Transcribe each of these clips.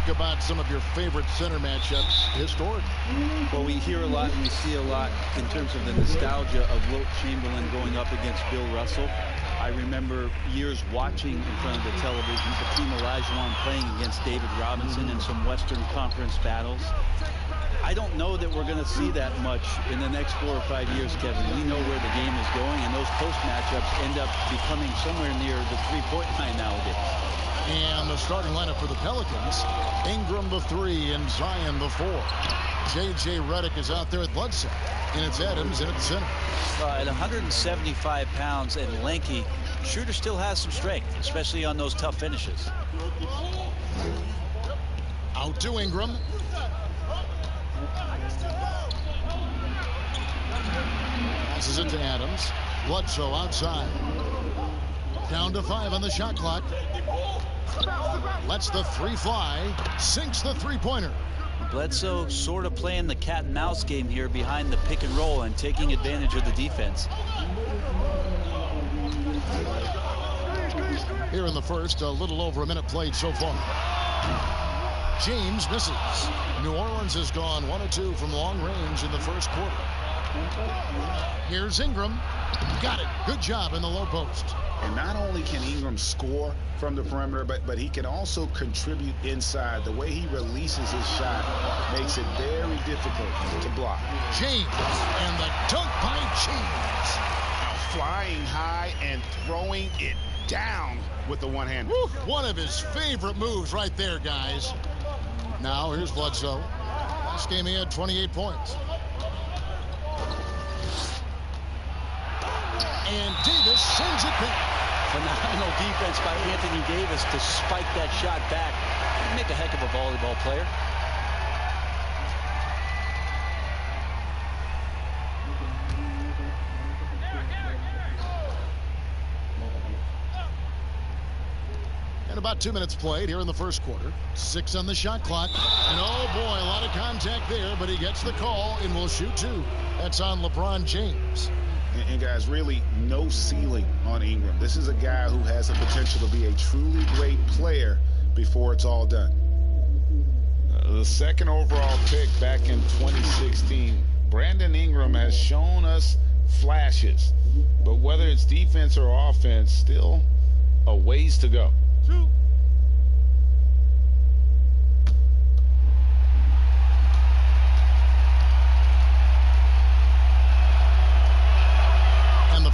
talk about some of your favorite center matchups historically. Well, we hear a lot and we see a lot in terms of the nostalgia of Wilt Chamberlain going up against Bill Russell. I remember years watching in front of the television Hakeem Olajuwon playing against David Robinson in some Western Conference battles. I don't know that we're going to see that much in the next 4 or 5 years, Kevin. We know where the game is going, and those post matchups end up becoming somewhere near the three-point line nowadays. And the starting lineup for the Pelicans: Ingram the 3 and Zion the 4. J.J. Redick is out there at Bledsoe, and it's Adams in at the center. At 175 pounds and lanky, Schroeder still has some strength, especially on those tough finishes. Out to Ingram. Passes it to Adams. Bledsoe outside. Down to 5 on the shot clock. Lets the 3 fly. Sinks the three-pointer. Bledsoe sort of playing the cat and mouse game here behind the pick and roll and taking advantage of the defense. Here in the first, a little over a minute played so far. James misses. New Orleans has gone 1 of 2 from long range in the first quarter. Here's Ingram. Got it. Good job in the low post. And not only can Ingram score from the perimeter, but he can also contribute inside. The way he releases his shot makes it very difficult to block. James, and the dunk by James. Flying high and throwing it down with the one hand. One of his favorite moves right there, guys. Now here's Bledsoe. Last game he had 28 points. And Davis sends it back. Phenomenal defense by Anthony Davis to spike that shot back. He'd make a heck of a volleyball player. And about 2 minutes played here in the first quarter. 6 on the shot clock. And oh boy, a lot of contact there, but he gets the call and will shoot 2. That's on LeBron James. And guys, really no ceiling on Ingram. This is a guy who has the potential to be a truly great player before it's all done. The second overall pick back in 2016, Brandon Ingram has shown us flashes. But whether it's defense or offense, still a ways to go.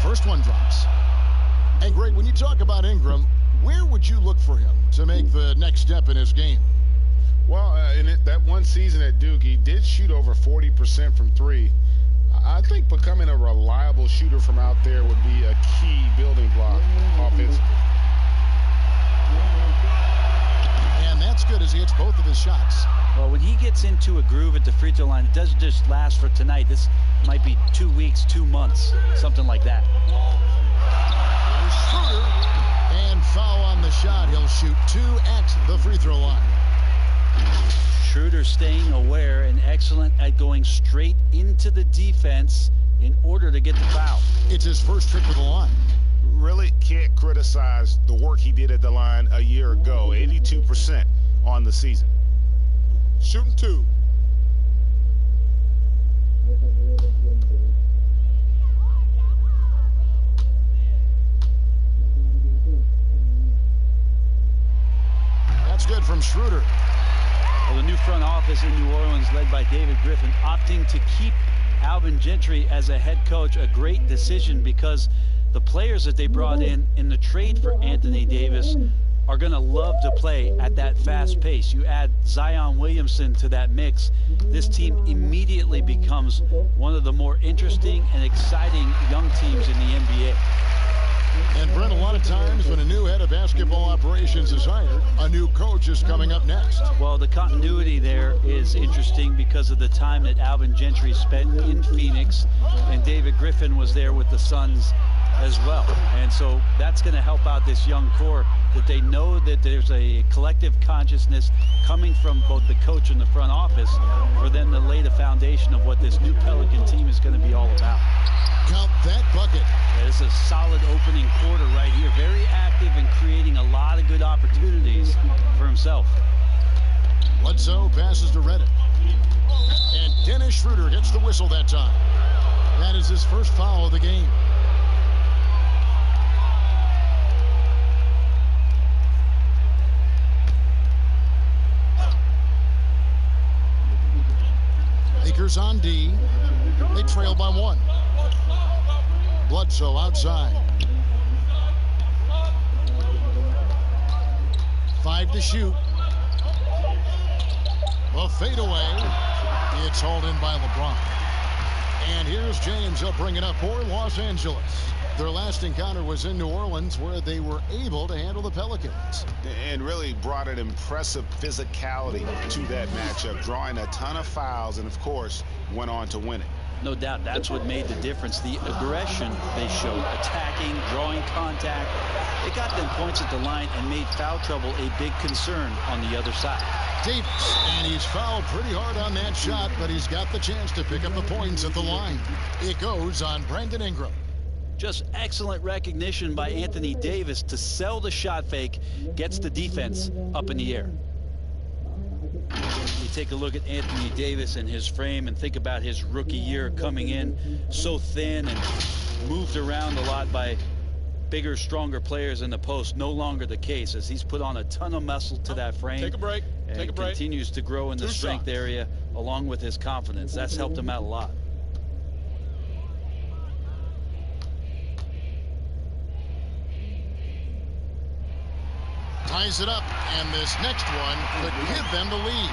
First one drops. And Greg, when you talk about Ingram, where would you look for him to make the next step in his game? Well, in that one season at Duke, he did shoot over 40% from 3. I think becoming a reliable shooter from out there would be a key building block offensively. And that's good as he hits both of his shots. Well, when he gets into a groove at the free throw line, it doesn't just last for tonight. This might be 2 weeks, 2 months, something like that. Here's Schroeder, and foul on the shot. He'll shoot 2 at the free throw line. Schroeder staying aware and excellent at going straight into the defense in order to get the foul. It's his first trip to the line. Really can't criticize the work he did at the line a year ago. 82% on the season. Shooting 2. That's good from Schroeder. Well, the new front office in New Orleans, led by David Griffin, opting to keep Alvin Gentry as a head coach, a great decision, because the players that they brought in the trade for Anthony Davis are going to love to play at that fast pace. You add Zion Williamson to that mix, this team immediately becomes one of the more interesting and exciting young teams in the NBA. And Brent, a lot of times when a new head of basketball operations is hired, a new coach is coming up next. Well, the continuity there is interesting because of the time that Alvin Gentry spent in Phoenix, and David Griffin was there with the Suns as well. And so that's going to help out this young core, that they know that there's a collective consciousness coming from both the coach and the front office for them to lay the foundation of what this new Pelican team is going to be all about. Count that bucket. Yeah, this is a solid opening quarter right here. Very active and creating a lot of good opportunities for himself. Bledsoe passes to Reddick. And Dennis Schroeder gets the whistle that time. That is his first foul of the game. Lakers on D. They trail by 1. Bledsoe outside. 5 to shoot. A fadeaway. It's hauled in by LeBron. And here's James. He'll bring it up for Los Angeles. Their last encounter was in New Orleans, where they were able to handle the Pelicans. And really brought an impressive physicality to that matchup, drawing a ton of fouls and, of course, went on to win it. No doubt that's what made the difference. The aggression they showed, attacking, drawing contact. It got them points at the line and made foul trouble a big concern on the other side. Davis, and he's fouled pretty hard on that shot, but he's got the chance to pick up the points at the line. It goes on Brandon Ingram. Just excellent recognition by Anthony Davis to sell the shot fake, gets the defense up in the air. You take a look at Anthony Davis and his frame and think about his rookie year coming in so thin and moved around a lot by bigger, stronger players in the post. No longer the case, as he's put on a ton of muscle to that frame. Take a break. And continues to grow in the strength area along with his confidence. That's helped him out a lot. Ties it up, and this next one could give them the lead.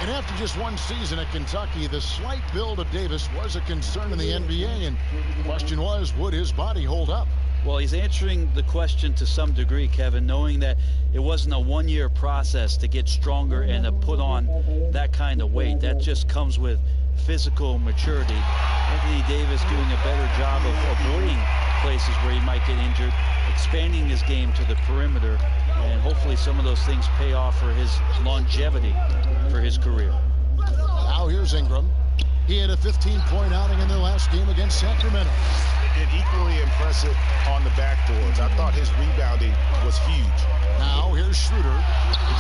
And after just one season at Kentucky, the slight build of Davis was a concern in the NBA, and the question was, would his body hold up? Well, he's answering the question to some degree, Kevin, knowing that it wasn't a one-year process to get stronger and to put on that kind of weight. That just comes with physical maturity. Anthony Davis doing a better job of avoiding places where he might get injured, expanding his game to the perimeter, and hopefully some of those things pay off for his longevity for his career. Now here's Ingram. He had a 15-point outing in their last game against Sacramento. And equally impressive on the backboards. I thought his rebounding was huge. Now here's Schroeder.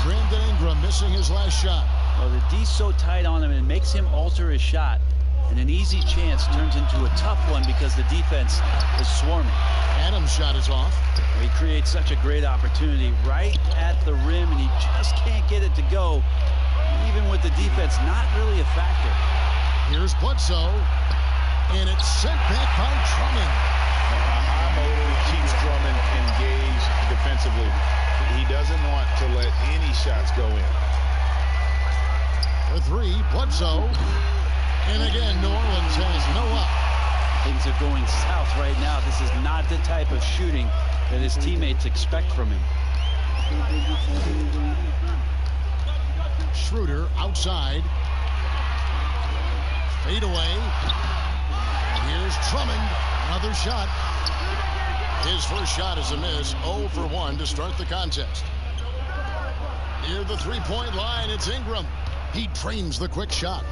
Brandon Ingram missing his last shot. Well, the D's so tight on him, and it makes him alter his shot. And an easy chance turns into a tough one because the defense is swarming. Adams' shot is off. He creates such a great opportunity right at the rim, and he just can't get it to go, even with the defense not really a factor. Here's Bledsoe, and it's sent back by Drummond. A high motor keeps Drummond engaged defensively. He doesn't want to let any shots go in. For 3, Bledsoe. And again, New Orleans has no up. Things are going south right now. This is not the type of shooting that his teammates expect from him. Schroeder outside. Fade away. Here's Drummond. Another shot. His first shot is a miss. 0 for 1 to start the contest. Near the three-point line, it's Ingram. He trains the quick shot.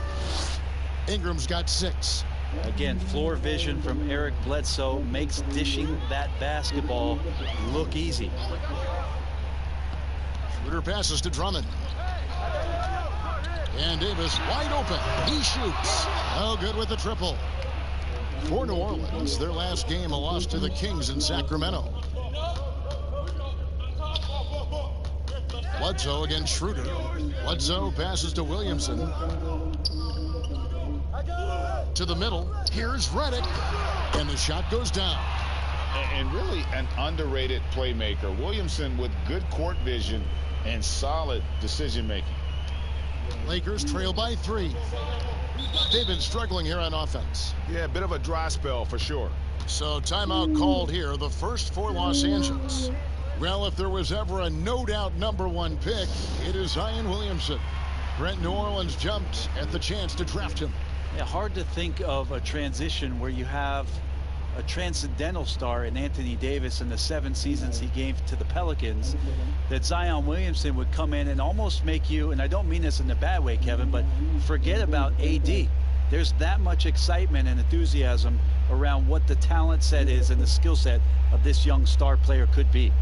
Ingram's got 6. Again, floor vision from Eric Bledsoe makes dishing that basketball look easy. Schroeder passes to Drummond. And Davis wide open. He shoots. Oh, good with the triple. For New Orleans, their last game, a loss to the Kings in Sacramento. Bledsoe against Schroeder. Bledsoe passes to Williamson. To the middle. Here's Reddick. And the shot goes down. And really an underrated playmaker. Williamson with good court vision and solid decision-making. Lakers trail by 3. They've been struggling here on offense. Yeah, a bit of a dry spell for sure. So timeout called here, the first for Los Angeles. Well, if there was ever a no-doubt #1 pick, it is Zion Williamson. Brent, New Orleans jumped at the chance to draft him. Yeah, hard to think of a transition where you have a transcendental star in Anthony Davis in the 7 seasons he gave to the Pelicans, that Zion Williamson would come in and almost make you, and I don't mean this in a bad way, Kevin, but forget about AD. There's that much excitement and enthusiasm around what the talent set is and the skill set of this young star player could be.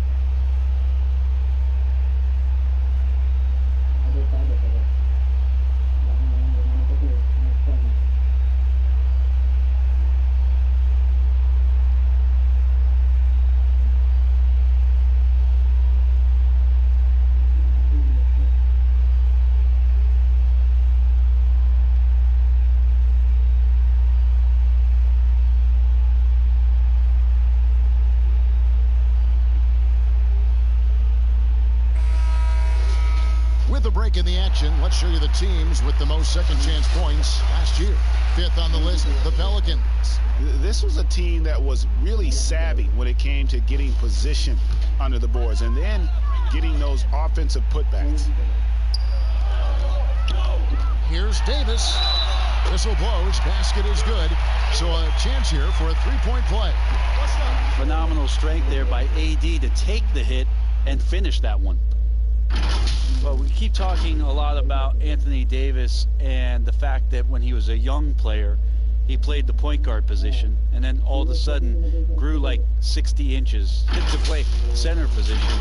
With a break in the action, let's show you the teams with the most second chance points last year. Fifth on the list, the Pelicans. This was a team that was really savvy when it came to getting position under the boards and then getting those offensive putbacks. Here's Davis. Whistle blows. Basket is good. So a chance here for a three-point play. Phenomenal strength there by AD to take the hit and finish that one. Well, we keep talking a lot about Anthony Davis and the fact that when he was a young player, he played the point guard position, and then all of a sudden grew like 60 inches to play center position.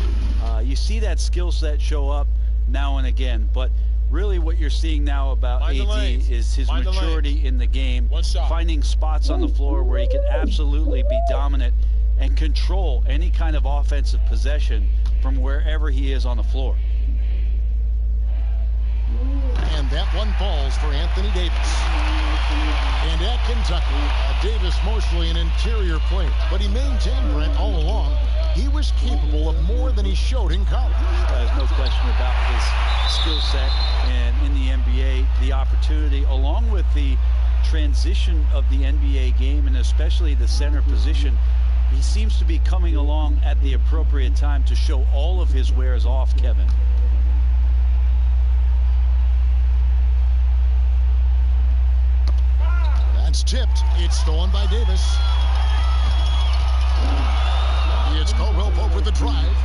You see that skill set show up now and again, but really what you're seeing now about AD is his maturity in the game, finding spots on the floor where he can absolutely be dominant and control any kind of offensive possession from wherever he is on the floor. And that one falls for Anthony Davis. And at Kentucky, Davis mostly an interior player, but he maintained, Brent, all along, he was capable of more than he showed in college. There's no question about his skill set, and in the NBA, the opportunity, along with the transition of the NBA game, and especially the center position, he seems to be coming along at the appropriate time to show all of his wares off, Kevin. That's tipped. It's stolen by Davis. It's Caldwell Pope with the drive.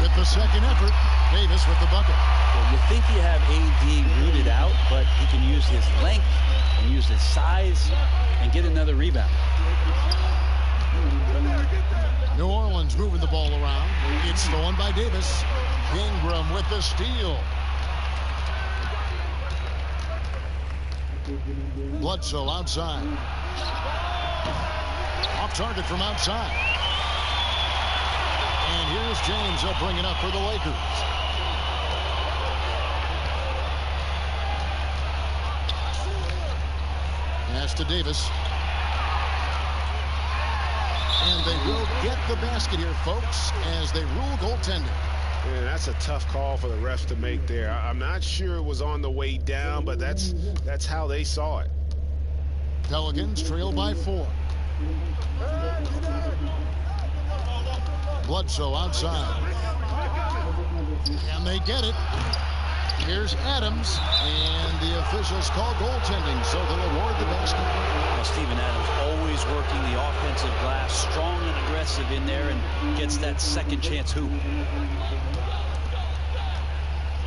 With the second effort, Davis with the bucket. Well, you think you have AD rooted out, but he can use his length and use his size and get another rebound. New Orleans moving the ball around. It's stolen by Davis. Ingram with the steal. Bledsoe outside. Off target from outside. And here's James. He'll bring it up for the Lakers. Pass to Davis. And they will get the basket here, folks, as they rule goaltending. Yeah, that's a tough call for the refs to make there. I'm not sure it was on the way down, but that's how they saw it. Pelicans trail by 4. Bledsoe outside. And they get it. Here's Adams, and the officials call goaltending, so they'll award the basket. Well, Steven Adams always working the offensive glass, strong and aggressive in there, and gets that second chance hoop.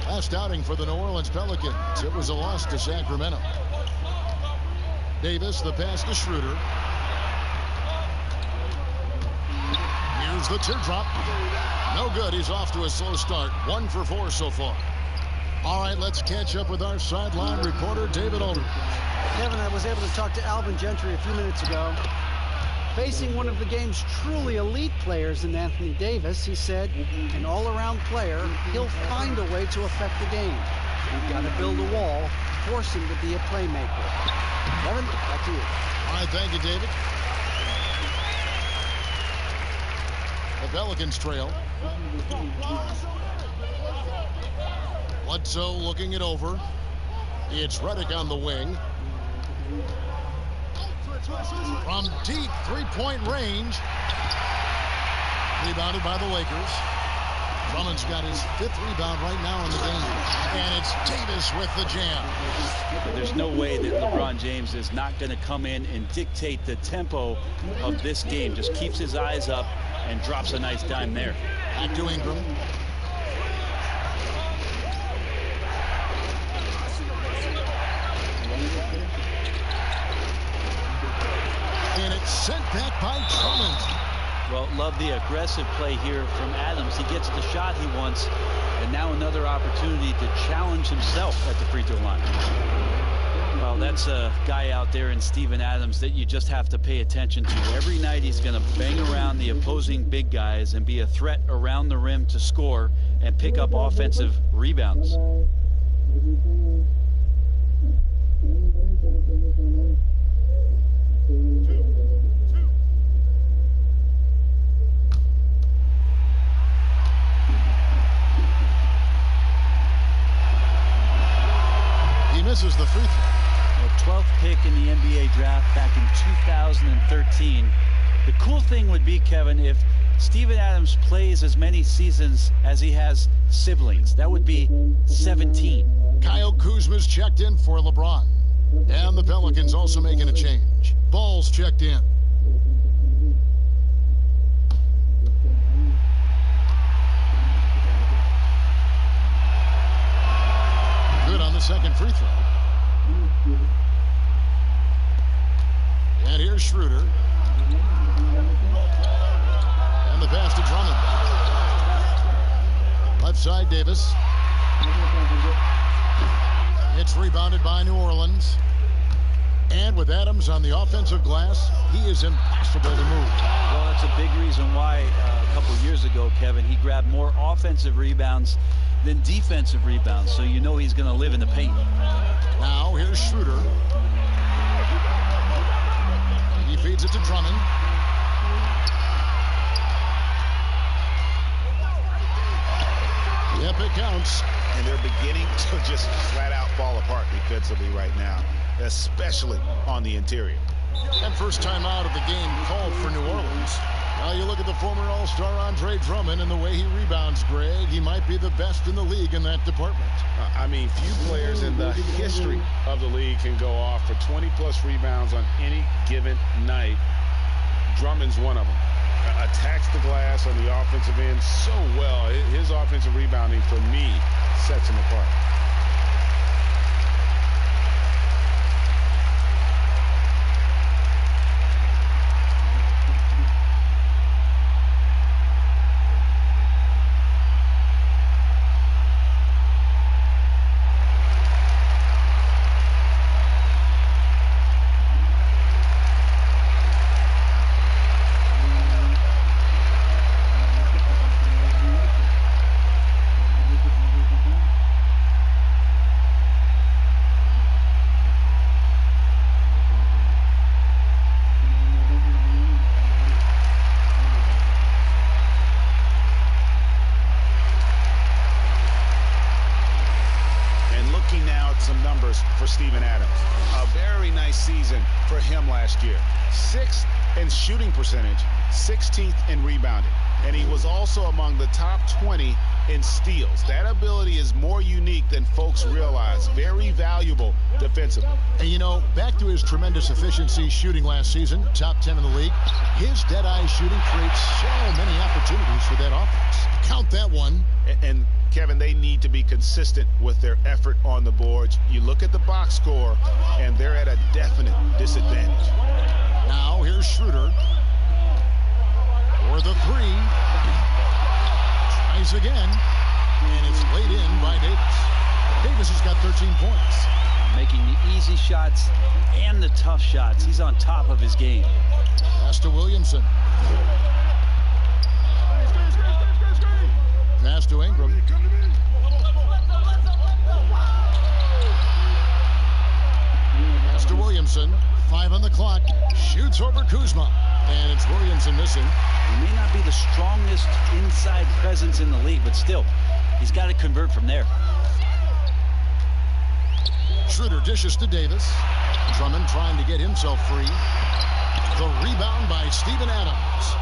Last outing for the New Orleans Pelicans. It was a loss to Sacramento. Davis, the pass to Schroeder. Here's the teardrop. No good. He's off to a slow start. 1 for 4 so far. All right, let's catch up with our sideline reporter, David Aldridge. Kevin, I was able to talk to Alvin Gentry a few minutes ago. Facing one of the game's truly elite players in Anthony Davis, he said, an all-around player, he'll find a way to affect the game. We've got to build a wall, force him to be a playmaker. Kevin, back to you. All right, thank you, David. The Pelicans trail. Bledsoe looking it over. It's Redick on the wing. From deep three-point range. Rebounded by the Lakers. Drummond's got his 5th rebound right now in the game. And it's Davis with the jam. There's no way that LeBron James is not going to come in and dictate the tempo of this game. Just keeps his eyes up and drops a nice dime there. Back to Ingram. And it's sent back by Drummond. Well, love the aggressive play here from Adams. He gets the shot he wants, and now another opportunity to challenge himself at the free throw line. Well, that's a guy out there in Steven Adams that you just have to pay attention to. Every night he's going to bang around the opposing big guys and be a threat around the rim to score and pick up offensive rebounds. misses the free throw. The 12th pick in the NBA draft back in 2013. The cool thing would be, Kevin, if Steven Adams plays as many seasons as he has siblings. That would be 17. Kyle Kuzma's checked in for LeBron. And the Pelicans also making a change. Ball's checked in. Good on the second free throw. And here's Schroeder. And the pass to Drummond. Left side, Davis. It's rebounded by New Orleans. And with Adams on the offensive glass, he is impossible to move. Well, that's a big reason why a couple years ago, Kevin, he grabbed more offensive rebounds than defensive rebounds. So you know he's going to live in the paint. Now here's Schroeder. He feeds it to Drummond. Yep, it counts. And they're beginning to just flat out fall apart defensively right now, especially on the interior. And first time out of the game called for New Orleans. Now you look at the former All-Star Andre Drummond and the way he rebounds, Greg. He might be the best in the league in that department. I mean, few players in the history of the league can go off for 20-plus rebounds on any given night. Drummond's one of them. Attacks the glass on the offensive end so well. His offensive rebounding, for me, sets him apart. For Steven Adams. A very nice season for him last year. 6th in shooting percentage, 16th in rebounding. And he was also among the top 20 in steals. That ability is more unique than folks realize. Very valuable defensively. And you know, back to his tremendous efficiency shooting last season, top 10 in the league, his dead-eye shooting creates so many opportunities for that offense. Count that one. And Kevin, they need to be consistent with their effort on the boards. You look at the box score, and they're at a definite disadvantage. Now here's Schroeder for the three. Tries again, and it's laid in by Davis. Davis has got 13 points. Making the easy shots and the tough shots. He's on top of his game. Pass to Williamson. Pass to Ingram. Pass to Williamson. 5 on the clock. Shoots over Kuzma. And it's Williamson missing. He may not be the strongest inside presence in the league, but still, he's got to convert from there. Schroeder dishes to Davis. Drummond trying to get himself free. The rebound by Steven Adams.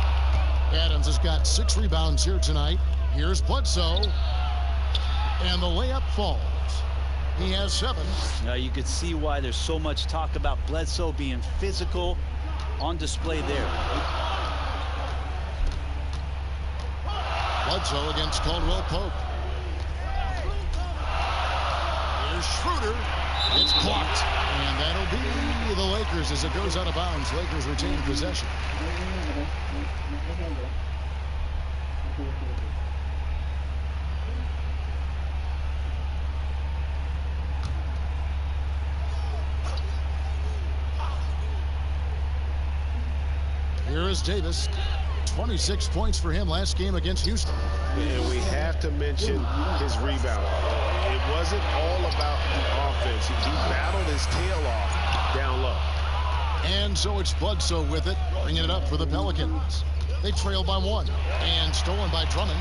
Adams has got 6 rebounds here tonight. Here's Bledsoe. And the layup falls. He has 7. Now you could see why there's so much talk about Bledsoe being physical on display there. Bledsoe against Caldwell Pope. Here's Schroeder. It's blocked. And that'll be the Lakers as it goes out of bounds. Lakers retain possession. Here is Davis. 26 points for him last game against Houston. And we have to mention his rebound. It wasn't all about the offense. He battled his tail off down low. And so it's Bledsoe with it, bringing it up for the Pelicans. They trail by 1. And stolen by Drummond.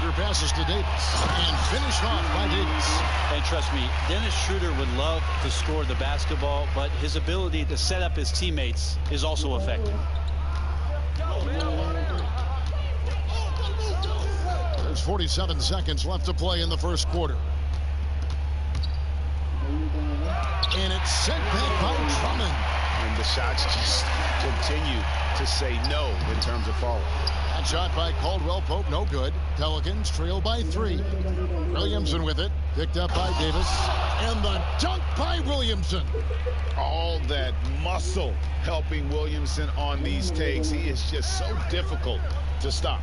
Schroeder passes to Davis and finished off by Davis. And trust me, Dennis Schroeder would love to score the basketball, but his ability to set up his teammates is also effective. There's 47 seconds left to play in the first quarter. And it's sent back by Drummond. And the shots just continue to say no in terms of falling. That shot by Caldwell Pope, no good. Pelicans trail by 3. Williamson with it, picked up by Davis. And the dunk by Williamson. All that muscle helping Williamson on these takes. He is just so difficult to stop.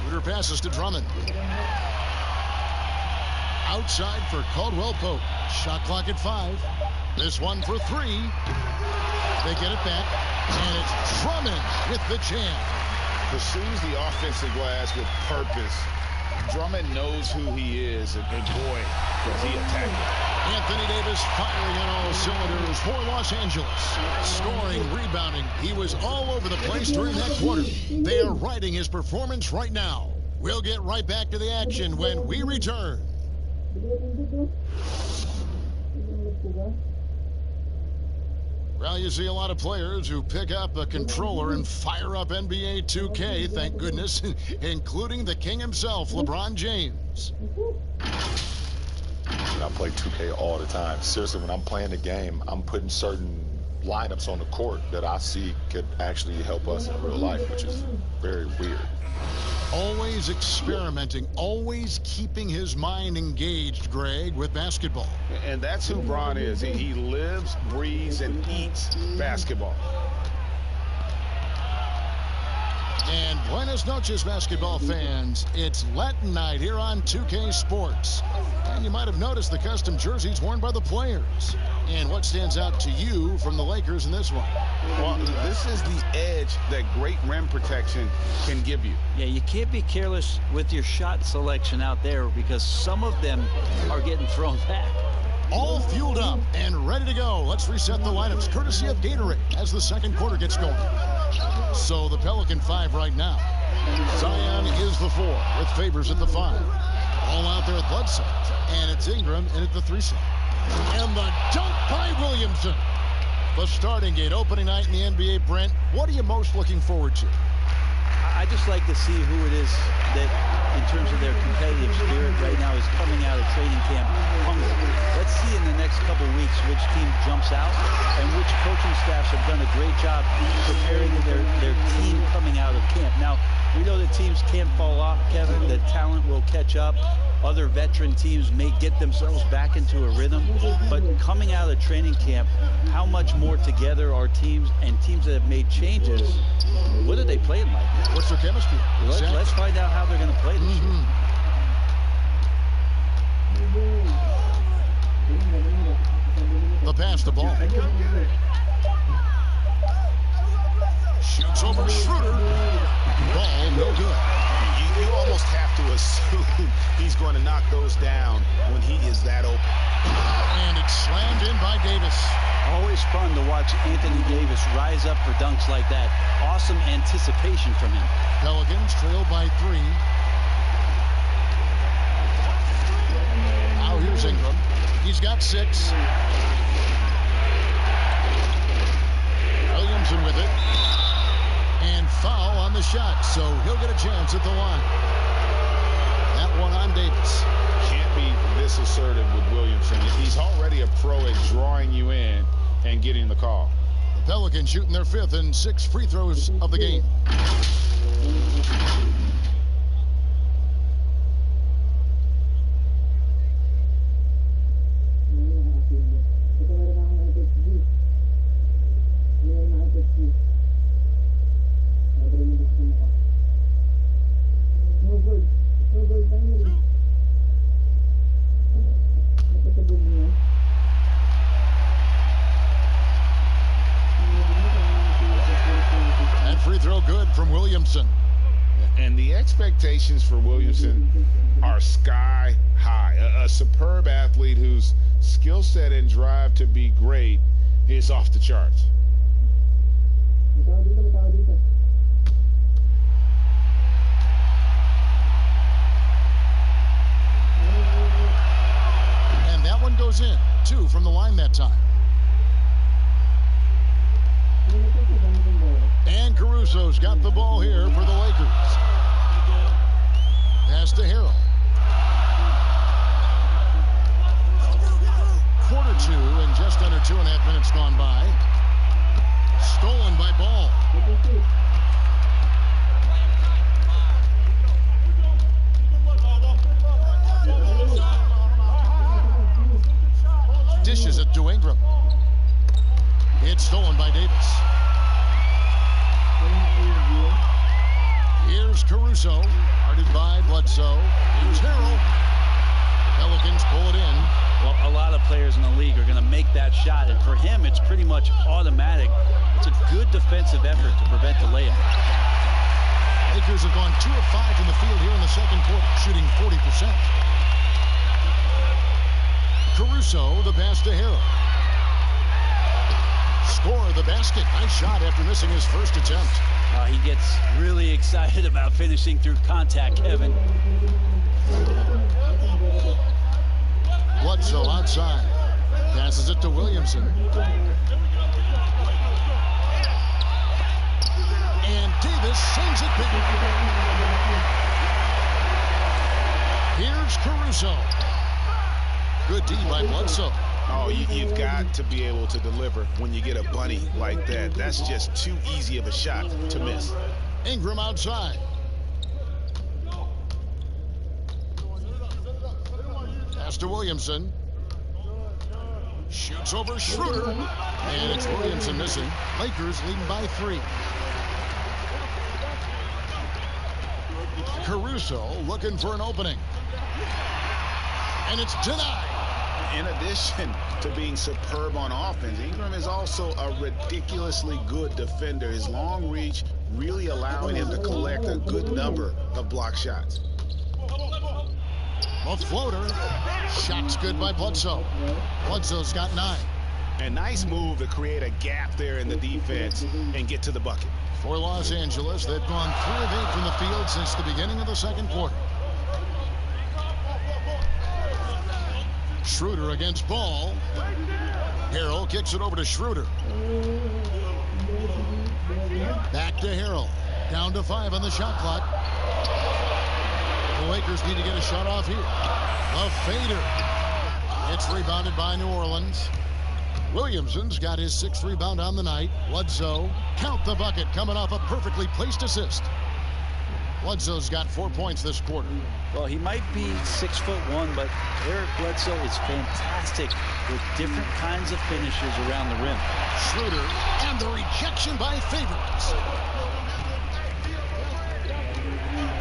Schroeder passes to Drummond. Outside for Caldwell Pope. Shot clock at 5. This one for 3. They get it back. And it's Drummond with the jam. Pursues the offensive glass with purpose. Drummond knows who he is, and boy, does he attack it. Anthony Davis firing on all cylinders for Los Angeles. Scoring, rebounding. He was all over the place during that quarter. They are riding his performance right now. We'll get right back to the action when we return. Well, you see a lot of players who pick up a controller and fire up NBA 2K, thank goodness, including the king himself, LeBron James. I play 2K all the time. Seriously, when I'm playing the game, I'm putting certain lineups on the court that I see could actually help us in real life, which is very weird. Always experimenting, always keeping his mind engaged, Greg, with basketball. And that's who Bron is. He lives, breathes, and eats basketball. And buenas noches, basketball fans. It's Latin night here on 2K Sports. And you might have noticed the custom jerseys worn by the players. And what stands out to you from the Lakers in this one? Well, this is the edge that great rim protection can give you. Yeah, you can't be careless with your shot selection out there because some of them are getting thrown back. All fueled up and ready to go. Let's reset the lineups courtesy of Gatorade as the second quarter gets going. So the Pelican 5 right now. Zion is the 4 with Favors at the 5. All out there at Bledsoe. And it's Ingram in at the 3 slot. And the dunk by Williamson. The starting gate opening night in the NBA, Brent. What are you most looking forward to? I just like to see who it is that, in terms of their competitive spirit right now, is coming out of training camp hungry. Let's see in the next couple weeks which team jumps out and which coaching staffs have done a great job preparing their team coming out of camp. Now, we know that teams can't fall off, Kevin. The talent will catch up. Other veteran teams may get themselves back into a rhythm. But coming out of training camp, how much more together are teams and teams that have made changes? What are they playing like? What's their chemistry? Let's find out how they're going to play this year. The pass to Ball. Shoots over Schroeder. Ball no good. You almost have to assume he's going to knock those down when he is that open. And it's slammed in by Davis. Always fun to watch Anthony Davis rise up for dunks like that. Awesome anticipation from him. Pelicans trail by 3. Now here's Ingram. He's got 6. Williamson with it. And foul on the shot, so he'll get a chance at the line. That one on Davis. Can't be this assertive with Williamson. He's already a pro at drawing you in and getting the call. The Pelicans shooting their 5th and 6th free throws of the game. From Williamson. And the expectations for Williamson are sky high. A superb athlete whose skill set and drive to be great is off the charts. And that one goes in. 2 from the line that time. And Caruso's got the ball here for the Lakers. Pass to Harrell. Quarter 2 and just under 2.5 minutes gone by. Stolen by Ball. Dishes it to Ingram. It's stolen by Davis. Here's Caruso, guarded by Bledsoe. Here's Harrell. Pelicans pull it in. Well, a lot of players in the league are going to make that shot, and for him, it's pretty much automatic. It's a good defensive effort to prevent the layup. Lakers have gone 2 of 5 from the field here in the second quarter, shooting 40%. Caruso, the pass to Harrell. Score the basket. Nice shot after missing his first attempt. He gets really excited about finishing through contact, Kevin. Bledsoe outside. Passes it to Williamson. And Davis sends it back. Here's Caruso. Good D by Bledsoe. Oh, you've got to be able to deliver when you get a bunny like that. That's just too easy of a shot to miss. Ingram outside. Pass to Williamson. Shoots over Schroeder. And it's Williamson missing. Lakers leading by 3. Caruso looking for an opening. And it's denied. In addition to being superb on offense, Ingram is also a ridiculously good defender. His long reach really allowing him to collect a good number of block shots. A floater. Shot's good by Bledsoe. Bledsoe's got 9. A nice move to create a gap there in the defense and get to the bucket. For Los Angeles, they've gone 3 of 8 from the field since the beginning of the second quarter. Schroeder against Ball. Harrell kicks it over to Schroeder. Back to Harrell. Down to 5 on the shot clock. The Lakers need to get a shot off here. A fader. It's rebounded by New Orleans. Williamson's got his 6th rebound on the night. Bledsoe, count the bucket, coming off a perfectly placed assist. Bledsoe's got 4 points this quarter. Well, he might be 6'1", but Eric Bledsoe is fantastic with different kinds of finishes around the rim. Schroeder, and the rejection by Favors.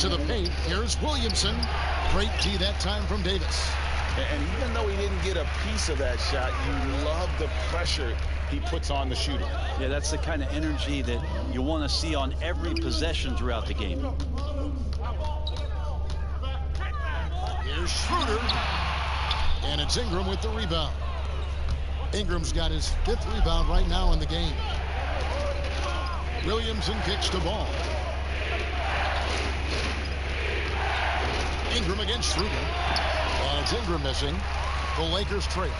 To the paint, here's Williamson. Great D that time from Davis. And even though he didn't get a piece of that shot, you love the pressure he puts on the shooter. Yeah, that's the kind of energy that you want to see on every possession throughout the game. Here's Schroeder. And it's Ingram with the rebound. Ingram's got his 5th rebound right now in the game. Williamson kicks the ball. Ingram against Schroeder. And it's Ingram missing. The Lakers trail.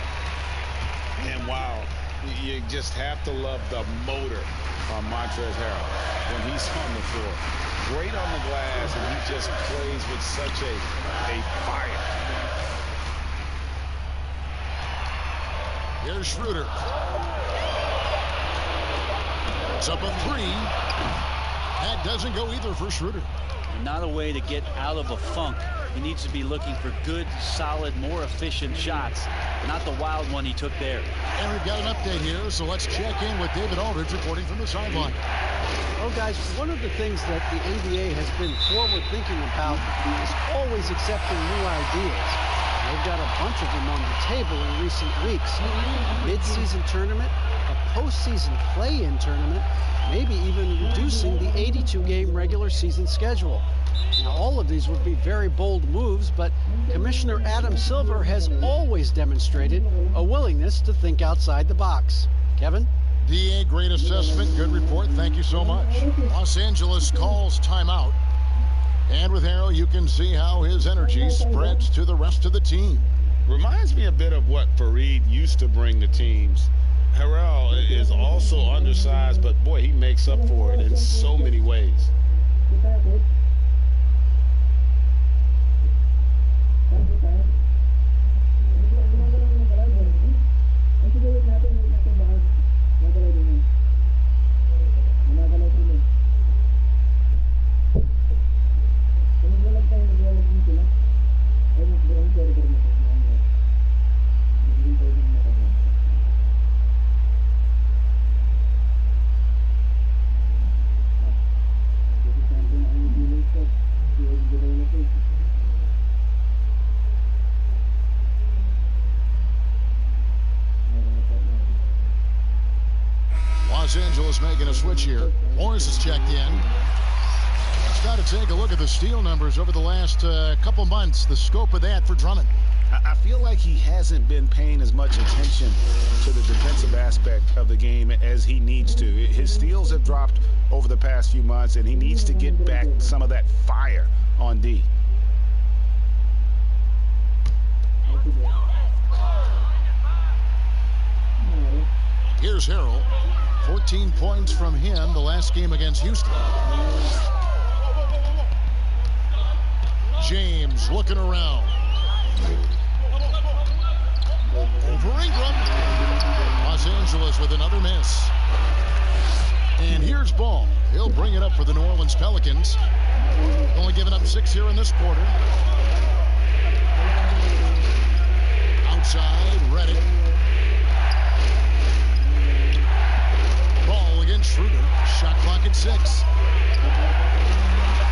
And wow, you just have to love the motor on Montrezl Harrell when he's on the floor. Great on the glass, and he just plays with such a fire. Here's Schroeder. It's up a 3. That doesn't go either for Schroeder. Not a way to get out of a funk. He needs to be looking for good, solid, more efficient shots, not the wild one he took there. And we've got an update here, so let's check in with David Aldridge reporting from the sideline. Well, guys, one of the things that the NBA has been forward-thinking about is always accepting new ideas. They've got a bunch of them on the table in recent weeks. Mid-season tournament, a postseason play-in tournament, maybe even reducing the 82-game regular season schedule. Now, all of these would be very bold moves, but Commissioner Adam Silver has always demonstrated a willingness to think outside the box. Kevin? DA, great assessment, good report. Thank you so much. Los Angeles calls timeout. And with Harrell, you can see how his energy spreads to the rest of the team. Reminds me a bit of what Fareed used to bring to teams. Harrell is also undersized, but boy, he makes up for it in so many ways. Los Angeles making a switch here. Morris is checked in. Let's got to take a look at the steal numbers over the last couple months. The scope of that for Drummond. I feel like he hasn't been paying as much attention to the defensive aspect of the game as he needs to. His steals have dropped over the past few months, and he needs to get back some of that fire on D. Here's Harrell. 14 points from him the last game against Houston. James looking around. Over Ingram. Los Angeles with another miss. And here's Ball. He'll bring it up for the New Orleans Pelicans. Only giving up 6 here in this quarter. Outside, Reddick. Ball against Schroeder. Shot clock at 6.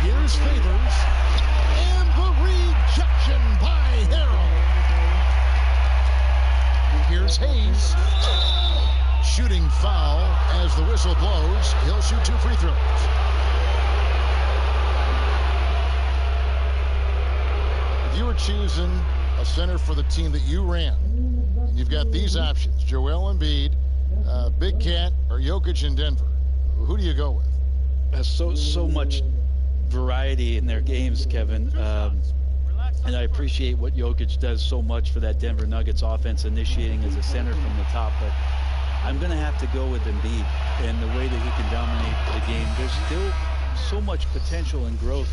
Here's Favors. And the rejection by Harrell. Here's Hayes. Shooting foul as the whistle blows. He'll shoot 2 free throws. If you were choosing a center for the team that you ran, you've got these options: Joel Embiid, Big Cat, or Jokic in Denver. Who do you go with? There's so much variety in their games, Kevin. And I appreciate what Jokic does so much for that Denver Nuggets offense, initiating as a center from the top. But I'm going to have to go with Embiid and the way that he can dominate the game. There's still so much potential and growth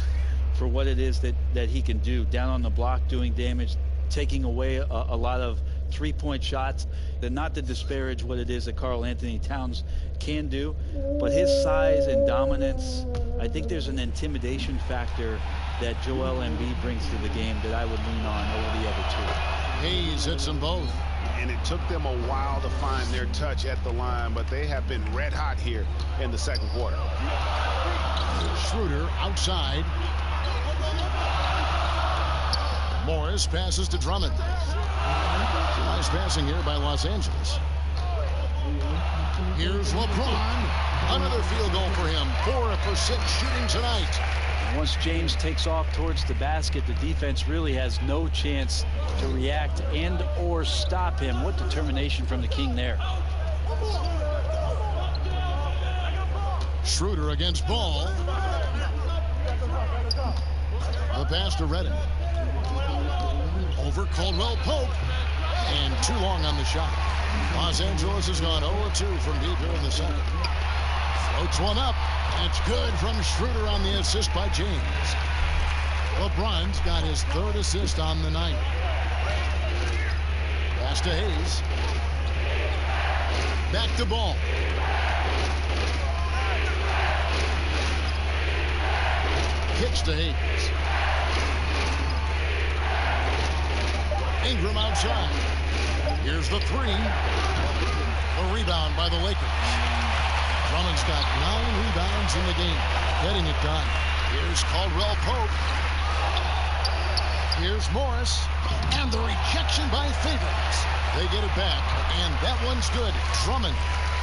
for what it is that he can do. Down on the block, doing damage, taking away a lot of three-point shots. Not to disparage what it is that Karl Anthony Towns can do, but his size and dominance, I think there's an intimidation factor that Joel Embiid brings to the game that I would lean on over the other two. Hayes hits them both. And it took them a while to find their touch at the line, but they have been red hot here in the second quarter. Schroeder outside. Morris passes to Drummond. Nice passing here by Los Angeles. Here's LeBron. Another field goal for him. 4 for 6 shooting tonight. Once James takes off towards the basket, the defense really has no chance to react and or stop him. What determination from the King there. Schroeder against Ball. The pass to Reddick. Over Caldwell Pope. And too long on the shot. Los Angeles has gone 0-2 from deep here in the second. Floats one up. It's good from Schroeder on the assist by James. LeBron's got his 3rd assist on the night. Pass to Hayes. Back to Ball. Kicks to Hayes. Ingram outside. Here's the 3. A rebound by the Lakers. Drummond's got 9 rebounds in the game, getting it done. Here's Caldwell Pope. Here's Morris. And the rejection by Favors. They get it back, and that one's good. Drummond.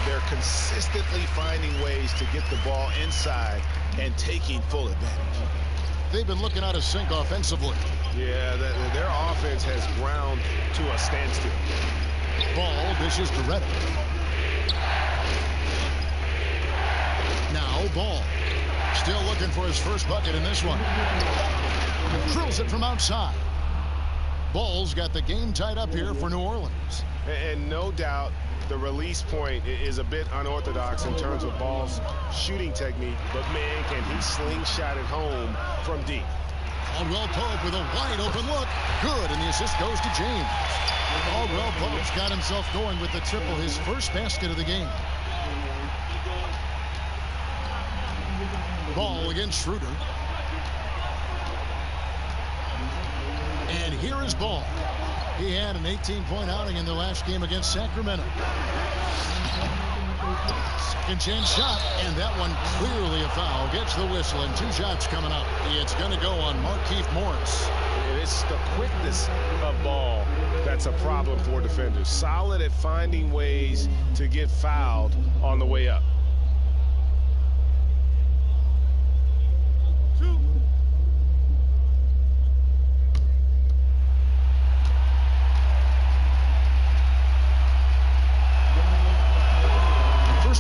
They're consistently finding ways to get the ball inside and taking full advantage. They've been looking out of sync offensively. Yeah, their offense has ground to a standstill. Ball dishes to Reddick. No ball. Still looking for his first bucket in this one. Drills it from outside. Ball's got the game tied up here for New Orleans. And no doubt the release point is a bit unorthodox in terms of Ball's shooting technique, but man, can he slingshot it home from deep. Caldwell Pope with a wide open look. Good, and the assist goes to James. Caldwell Pope's got himself going with the triple, his first basket of the game. Ball against Schroeder. And here is Ball. He had an 18-point outing in the last game against Sacramento. Second chance shot, and that one clearly a foul. Gets the whistle, and 2 shots coming up. It's going to go on Markieff Morris. It's the quickness of Ball that's a problem for defenders. Solid at finding ways to get fouled on the way up.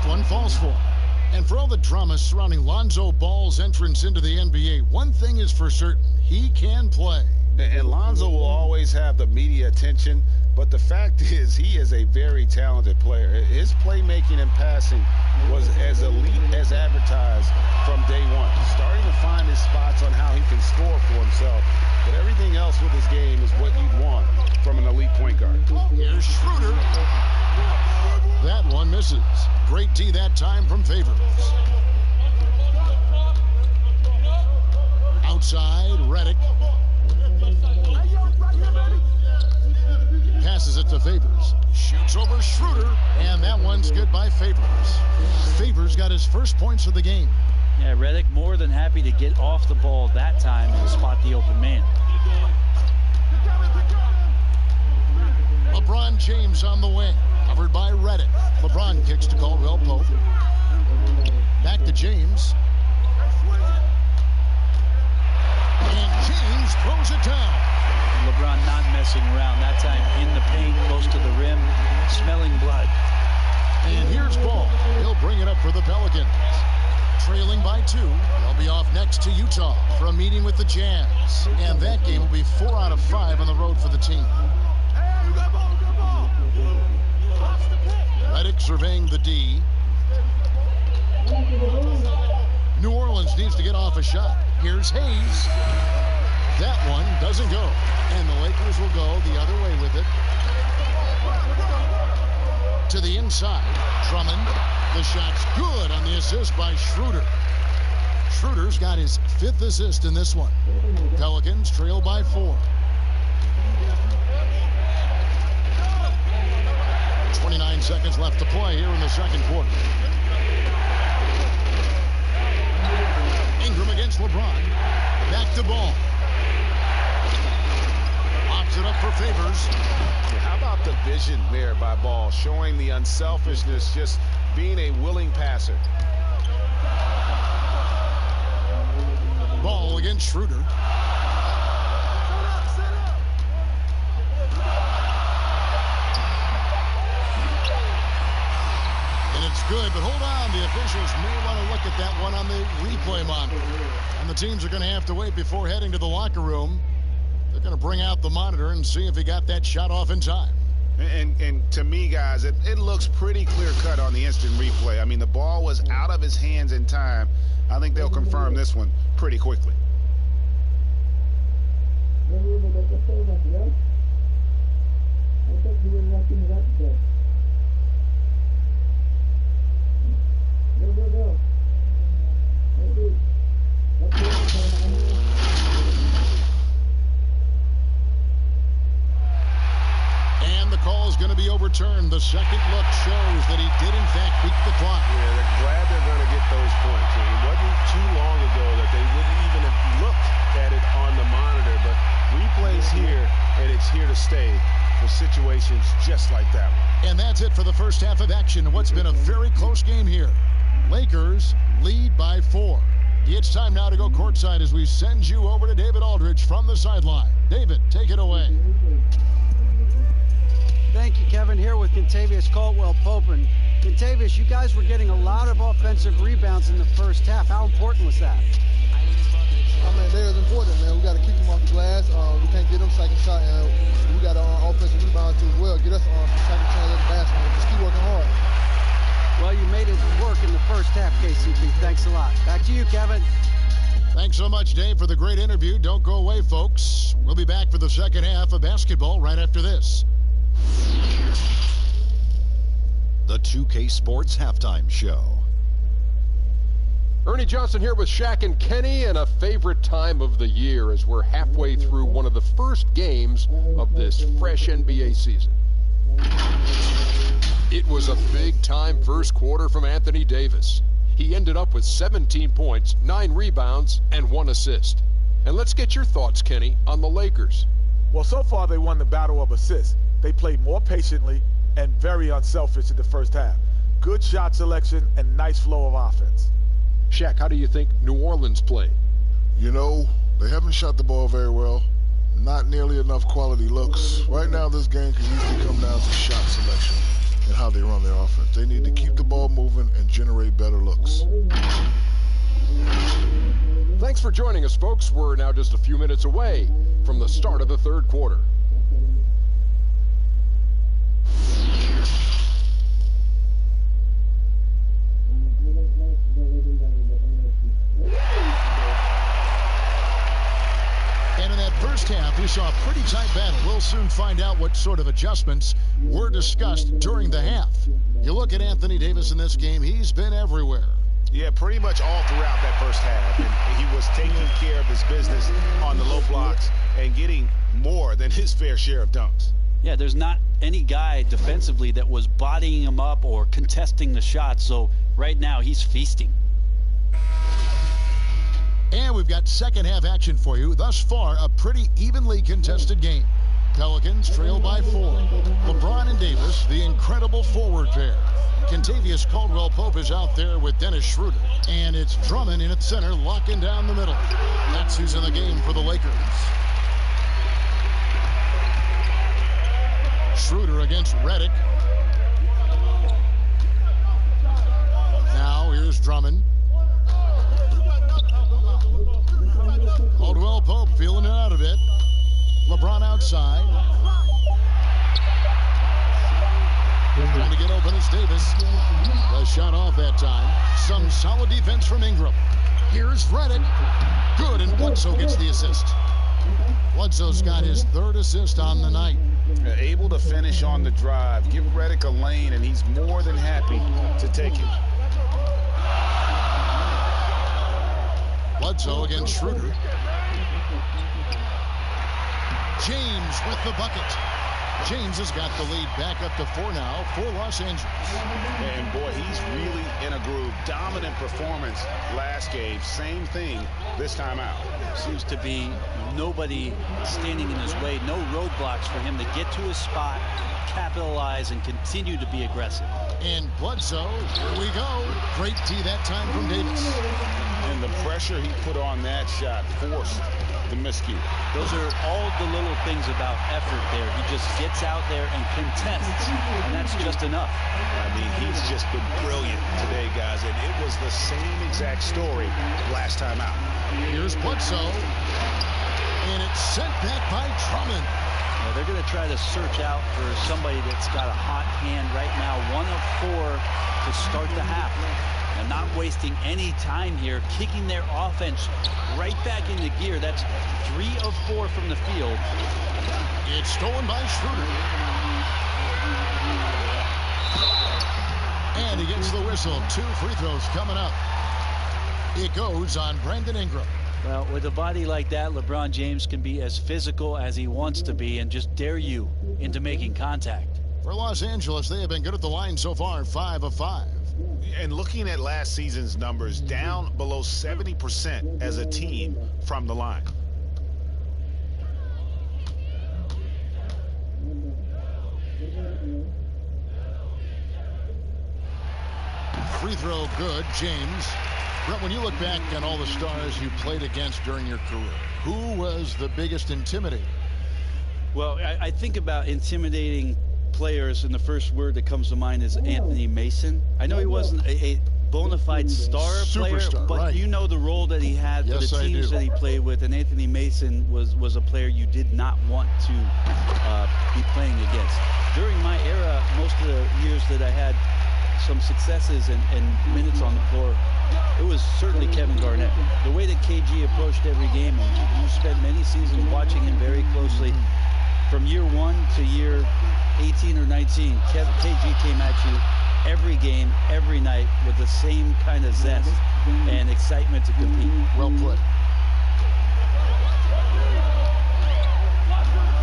One falls for. And for all the drama surrounding Lonzo Ball's entrance into the NBA, one thing is for certain: he can play. And Lonzo will always have the media attention, but the fact is he is a very talented player. His playmaking and passing was as elite as advertised from day one. Starting to find his spots on how he can score for himself. But everything else with his game is what you'd want from an elite point guard. Here's Schroeder. That one misses. Great D that time from Favors. Outside, Redick. Passes it to Favors. Shoots over Schroeder, and that one's good by Favors. Favors got his first points of the game. Yeah, Redick more than happy to get off the ball that time and spot the open man. LeBron James on the wing, covered by Redick. LeBron kicks to Caldwell Pope. Back to James. And James throws it down. LeBron not messing around. That time in the paint, close to the rim, smelling blood. And here's Ball. He'll bring it up for the Pelicans. Trailing by 2. They'll be off next to Utah for a meeting with the Jazz. And that game will be 4 out of 5 on the road for the team. Redick surveying the D. New Orleans needs to get off a shot. Here's Hayes. That one doesn't go. And the Lakers will go the other way with it. To the inside. Drummond. The shot's good on the assist by Schroeder. Schroeder's got his 5th assist in this one. Pelicans trail by 4. 29 seconds left to play here in the second quarter. Ingram against LeBron. Back to Ball. Locks it up for Favors. How about the vision there by Ball, showing the unselfishness, just being a willing passer. Ball against Schroeder. Good, but hold on. The officials may want to look at that one on the replay monitor. And the teams are going to have to wait before heading to the locker room. They're going to bring out the monitor and see if he got that shot off in time. And to me, guys, it looks pretty clear-cut on the instant replay. I mean, the ball was out of his hands in time. I think they'll confirm this one pretty quickly. And the call is going to be overturned. The second look shows that he did, in fact, beat the clock. Yeah, they're glad they're going to get those points. It wasn't too long ago that they wouldn't even have looked at it on the monitor, but replays here, and it's here to stay for situations just like that one. And that's it for the first half of action. What's been a very close game here. Lakers lead by 4. It's time now to go courtside as we send you over to David Aldridge from the sideline. David, take it away. Thank you, Kevin. Here with Kentavious Caldwell Pope. And Contavious, you guys were getting a lot of offensive rebounds in the first half. How important was that? I mean, they was important, man. We got to keep them off the glass. We can't get them second shot, and we got offensive rebounds too as well. Get us second chance at the basket. Just keep working hard. Well, you made it work in the first half, KCP. Thanks a lot. Back to you, Kevin. Thanks so much, Dave, for the great interview. Don't go away, folks. We'll be back for the second half of basketball right after this. The 2K Sports Halftime Show. Ernie Johnson here with Shaq and Kenny, and a favorite time of the year as we're halfway through one of the first games of this fresh NBA season. It was a big-time first quarter from Anthony Davis. He ended up with 17 points, 9 rebounds, and 1 assist. And let's get your thoughts, Kenny, on the Lakers. Well, so far they won the battle of assists. They played more patiently and very unselfish in the first half. Good shot selection and nice flow of offense. Shaq, how do you think New Orleans played? You know, they haven't shot the ball very well. Not nearly enough quality looks. Right now, this game can easily come down to shot selection and how they run their offense. They need to keep the ball moving and generate better looks. Thanks for joining us, folks. We're now just a few minutes away from the start of the third quarter. And in that first half, we saw a pretty tight battle. We'll soon find out what sort of adjustments were discussed during the half. You look at Anthony Davis in this game, he's been everywhere. Yeah, pretty much all throughout that first half. And he was taking care of his business on the low blocks and getting more than his fair share of dunks. Yeah, there's not any guy defensively that was bodying him up or contesting the shot. So right now he's feasting. And we've got second half action for you. Thus far, a pretty evenly contested game. Pelicans trail by 4. LeBron and Davis, the incredible forward pair. Contavious Caldwell-Pope is out there with Dennis Schroeder. And it's Drummond in at center, locking down the middle. That's who's in the game for the Lakers. Schroeder against Redick. Now here's Drummond. Caldwell-Pope feeling it out a bit. LeBron outside. Trying to get open is Davis. The shot off that time. Some solid defense from Ingram. Here's Redick. Good, and Bledsoe gets the assist. Bledsoe's got his 3rd assist on the night. Able to finish on the drive. Give Redick a lane, and he's more than happy to take it. Bledsoe against Schroeder. James with the bucket. James has got the lead back up to 4 now for Los Angeles. And boy, he's really in a groove. Dominant performance last game. Same thing this time out. Seems to be nobody standing in his way. No roadblocks for him to get to his spot, capitalize, and continue to be aggressive. And Bledsoe, here we go. Great tee that time from Davis. And the pressure he put on that shot forced the miscue. Those are all the little things about effort there. He just gets out there and contests, and that's just enough. I mean, he's just been brilliant today, guys, and it was the same exact story last time out. Here's Bledsoe, and it's sent back by Drummond. Well, they're going to try to search out for somebody that's got a hot hand right now. 1 of 4 to start the half. And not wasting any time here, kicking their offense right back into gear. That's 3 of 4 from the field. It's stolen by Schroeder. And he gets the whistle. 2 free throws coming up. It goes on Brandon Ingram. Well, with a body like that, LeBron James can be as physical as he wants to be and just dare you into making contact. For Los Angeles, they have been good at the line so far, 5 of 5. And looking at last season's numbers, down below 70% as a team from the line. Free throw good, James. Brett, when you look back on all the stars you played against during your career, who was the biggest intimidator? Well, I think about intimidating players, and the first word that comes to mind is Anthony Mason. I know he wasn't a bona fide star player, but right. you know the role that he had for the teams that he played with, and Anthony Mason was a player you did not want to be playing against. During my era, most of the years that I had some successes and minutes on the floor, it was certainly Kevin Garnett. The way that KG approached every game, and you spent many seasons watching him very closely. From year 1 to year 18 or 19, KG came at you every game, every night, with the same kind of zest and excitement to compete. Well put.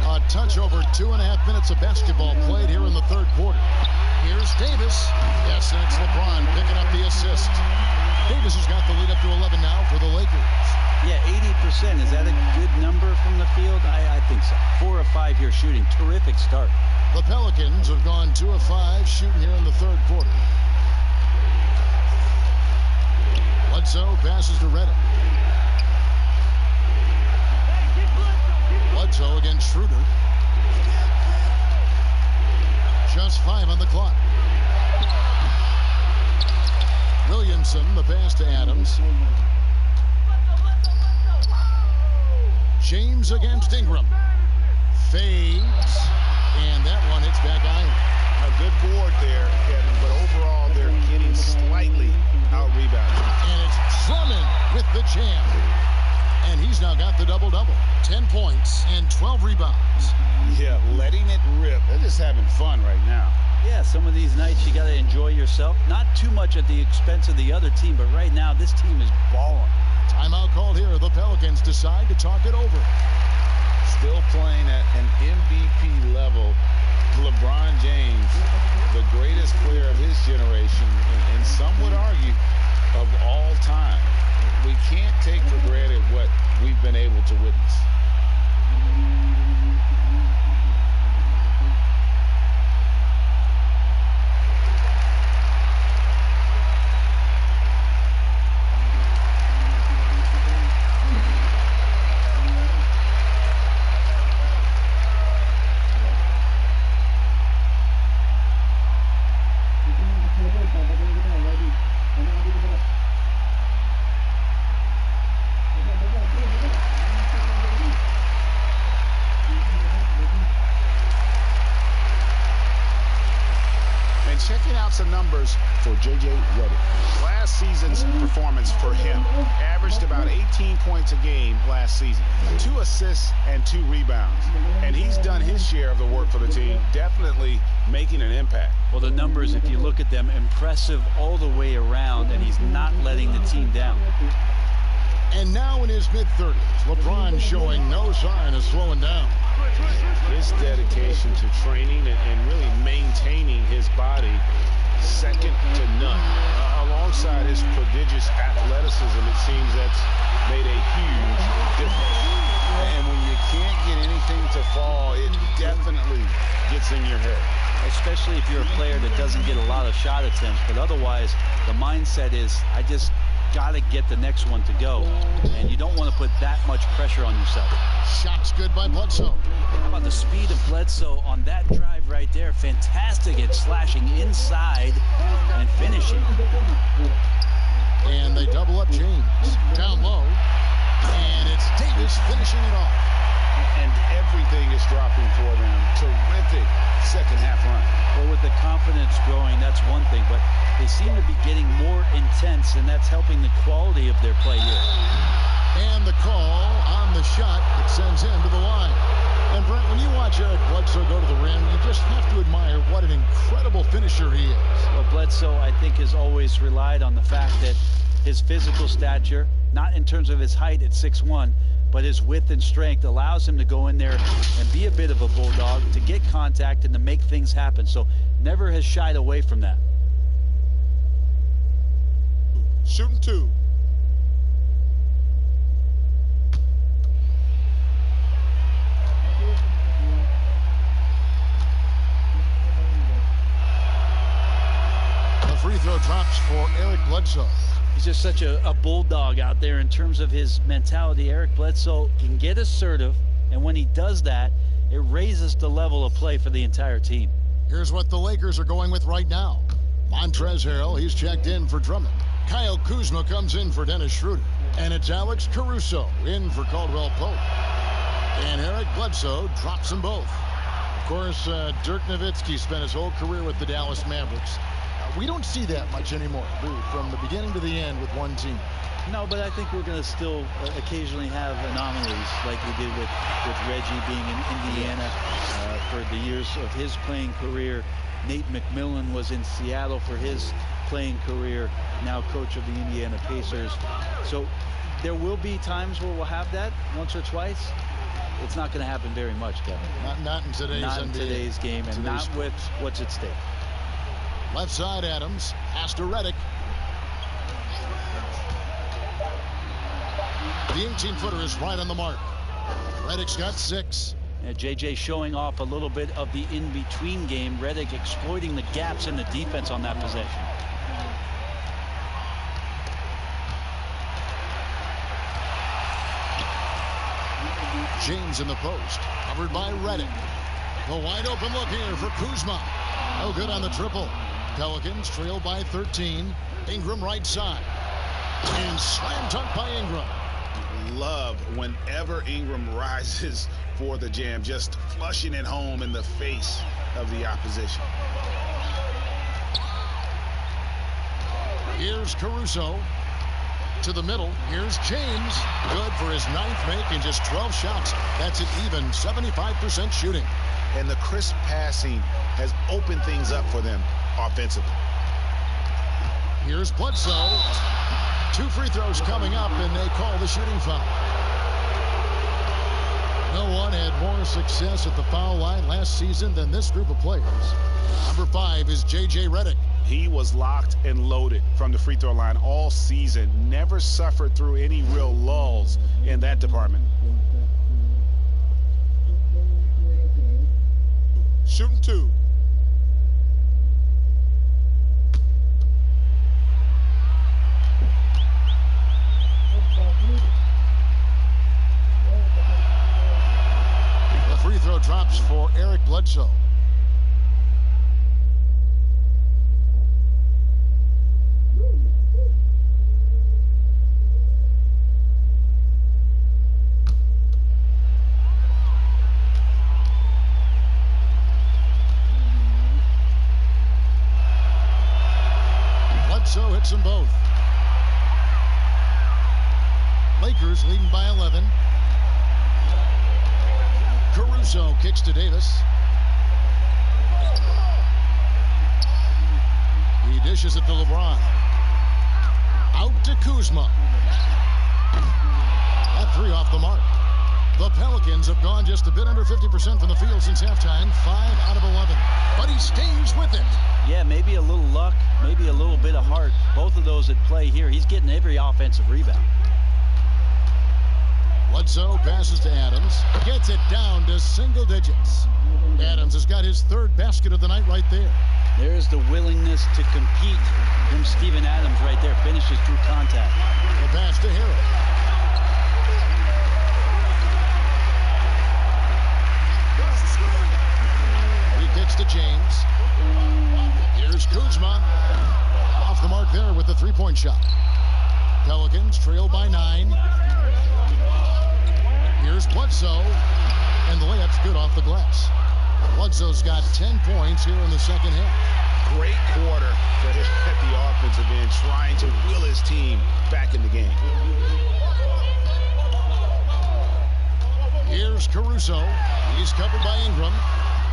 A touch over 2.5 minutes of basketball played here in the third quarter. Here's Davis. Yes, and it's LeBron picking up the assist. Davis has got the lead up to 11 now for the Lakers. Yeah, 80%. Is that a good number from the field? I think so. 4 of 5 here shooting. Terrific start. The Pelicans have gone 2 of 5 shooting here in the third quarter. Bledsoe passes to Reddick. Bledsoe against Schroeder. Just 5 on the clock. Williamson, the pass to Adams. James against Ingram. Fades. And that one hits back iron. A good board there, Kevin, but overall they're getting slightly out-rebounded. And it's Drummond with the jam. And he's now got the double-double. 10 points and 12 rebounds. Yeah, letting it rip. They're just having fun right now. Yeah, some of these nights you got to enjoy yourself. Not too much at the expense of the other team, but right now this team is balling. Timeout called here. The Pelicans decide to talk it over. Still playing at an MVP level. LeBron James, the greatest player of his generation, and some would argue of all time. We can't take for granted what we've been able to witness. Checking out some numbers for J.J. Redick. Last season's performance for him averaged about 18 points a game last season, 2 assists and 2 rebounds. And he's done his share of the work for the team, definitely making an impact. Well, the numbers, if you look at them, impressive all the way around, and he's not letting the team down. And now in his mid-30s, LeBron showing no sign of slowing down. His dedication to training and really maintaining his body, second to none. Alongside his prodigious athleticism, it seems that's made a huge difference. And when you can't get anything to fall, it definitely gets in your head. Especially if you're a player that doesn't get a lot of shot attempts. But otherwise, the mindset is, I just got to get the next one to go. And you don't want to put that much pressure on yourself. Shots good by Bledsoe. How about the speed of Bledsoe on that drive right there? Fantastic at slashing inside and finishing. And they double up James. Down low. And it's Davis finishing it off. And everything is dropping for them. Terrific second half run. Well, with the confidence growing, that's one thing, but they seem to be getting more intense, and that's helping the quality of their play here. And the call on the shot that sends him to the line. And Brent, when you watch Eric Bledsoe go to the rim, you just have to admire what an incredible finisher he is. Well, Bledsoe, I think, has always relied on the fact that his physical stature, not in terms of his height at 6'1", but his width and strength allows him to go in there and be a bit of a bulldog, to get contact and to make things happen. So never has shied away from that. Shooting 2. The free throw drops for Eric Bledsoe. He's just such a bulldog out there in terms of his mentality. Eric Bledsoe can get assertive, and when he does that, it raises the level of play for the entire team. Here's what the Lakers are going with right now. Montrezl Harrell, he's checked in for Drummond. Kyle Kuzma comes in for Dennis Schroeder. And it's Alex Caruso in for Caldwell Pope. And Eric Bledsoe drops them both. Of course, Dirk Nowitzki spent his whole career with the Dallas Mavericks. We don't see that much anymore, from the beginning to the end with one team. No, but I think we're going to still occasionally have anomalies like we did with Reggie being in Indiana for the years of his playing career. Nate McMillan was in Seattle for his playing career, now coach of the Indiana Pacers. So there will be times where we'll have that once or twice. It's not going to happen very much, Kevin. Not in today's Not in NBA. today's game, and not with what's at stake. Left side, Adams. Pass to Redick. The 18-footer is right on the mark. Redick's got 6. JJ showing off a little bit of the in-between game. Redick exploiting the gaps in the defense on that possession. James in the post. Covered by Redick. The wide open look here for Kuzma. No good on the triple. Pelicans trail by 13. Ingram right side. And slam dunk by Ingram. Love whenever Ingram rises for the jam, just flushing it home in the face of the opposition. Here's Caruso to the middle. Here's James. Good for his 9th make in just 12 shots. That's an even 75% shooting. And the crisp passing has opened things up for them offensively. Here's Bledsoe. 2 free throws coming up, and they call the shooting foul. No one had more success at the foul line last season than this group of players. Number 5 is J.J. Redick. He was locked and loaded from the free throw line all season. Never suffered through any real lulls in that department. Shooting 2. The free throw drops for Eric Bledsoe. Bledsoe hits them both. Lakers leading by 11. Caruso kicks to Davis. He dishes it to LeBron. Out to Kuzma. That 3 off the mark. The Pelicans have gone just a bit under 50% from the field since halftime. 5 out of 11. But he stays with it. Yeah, maybe a little luck, maybe a little bit of heart. Both of those at play here. He's getting every offensive rebound. Bledsoe passes to Adams. Gets it down to single digits. Adams has got his 3rd basket of the night right there. There's the willingness to compete from Steven Adams right there. Finishes through contact. The pass to Harrell. He kicks to James. Here's Kuzma. Off the mark there with the 3-point shot. Pelicans trail by 9. Here's Bledsoe. And the layup's good off the glass. Bledsoe's got 10 points here in the second half. Great quarter for him at the offensive end, trying to will his team back in the game. Here's Caruso. He's covered by Ingram.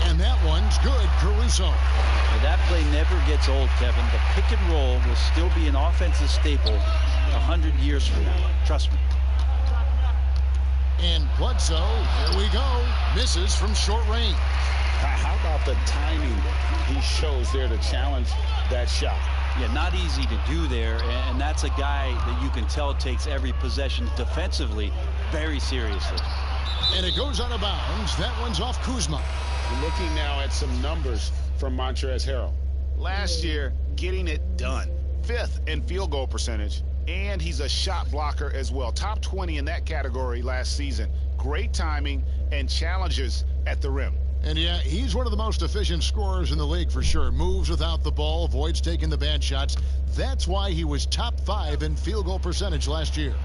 And that one's good, Caruso. Now that play never gets old, Kevin. The pick and roll will still be an offensive staple 100 years from now. Trust me. And Bledsoe, here we go, misses from short range. How about the timing he shows there to challenge that shot? Yeah, not easy to do there, and that's a guy that you can tell takes every possession defensively very seriously. And it goes out of bounds. That one's off Kuzma. Looking now at some numbers from Montrezl Harrell. Last year, getting it done. 5th in field goal percentage, and he's a shot blocker as well. Top 20 in that category last season. Great timing and challenges at the rim. And yeah, he's one of the most efficient scorers in the league for sure. Moves without the ball, avoids taking the bad shots. That's why he was top 5 in field goal percentage last year.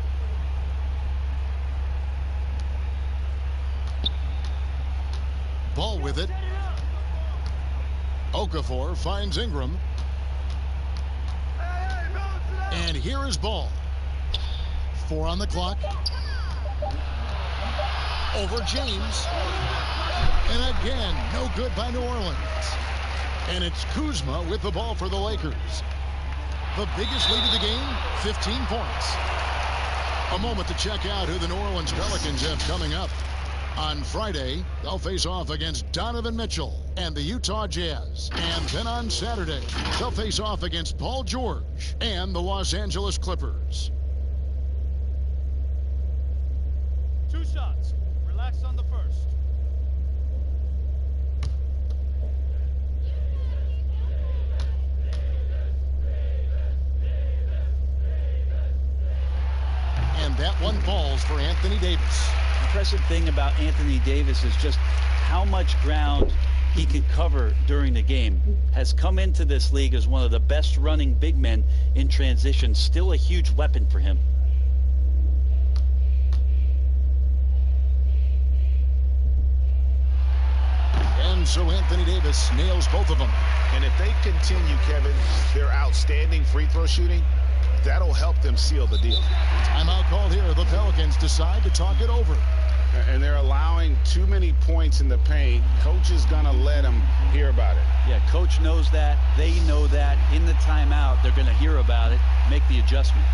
Ball with it. Okafor finds Ingram. And here is Ball. 4 on the clock. Over James. And again, no good by New Orleans. And it's Kuzma with the ball for the Lakers. The biggest lead of the game, 15 points. A moment to check out who the New Orleans Pelicans have coming up. On Friday, they'll face off against Donovan Mitchell and the Utah Jazz. And then on Saturday, they'll face off against Paul George and the Los Angeles Clippers. 2 shots. Relax on the first. And that one falls for Anthony Davis. Impressive thing about Anthony Davis is just how much ground he can cover during the game. Has come into this league as one of the best running big men in transition. Still a huge weapon for him. And so Anthony Davis nails both of them. And if they continue, Kevin, their outstanding free throw shooting, that'll help them seal the deal. Timeout called here. The Pelicans decide to talk it over. And they're allowing too many points in the paint. Coach is going to let them hear about it. Yeah, coach knows that. They know that. In the timeout, they're going to hear about it, make the adjustment.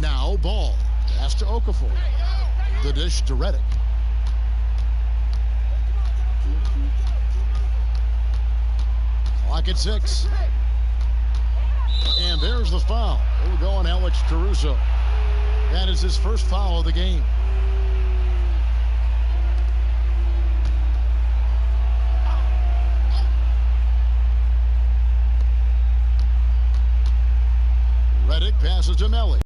Now Ball. Pass to Okafor. The dish to Redick. Clock at 6. And there's the foul. We're going Alex Caruso. That is his first foul of the game. Redick passes to Melly.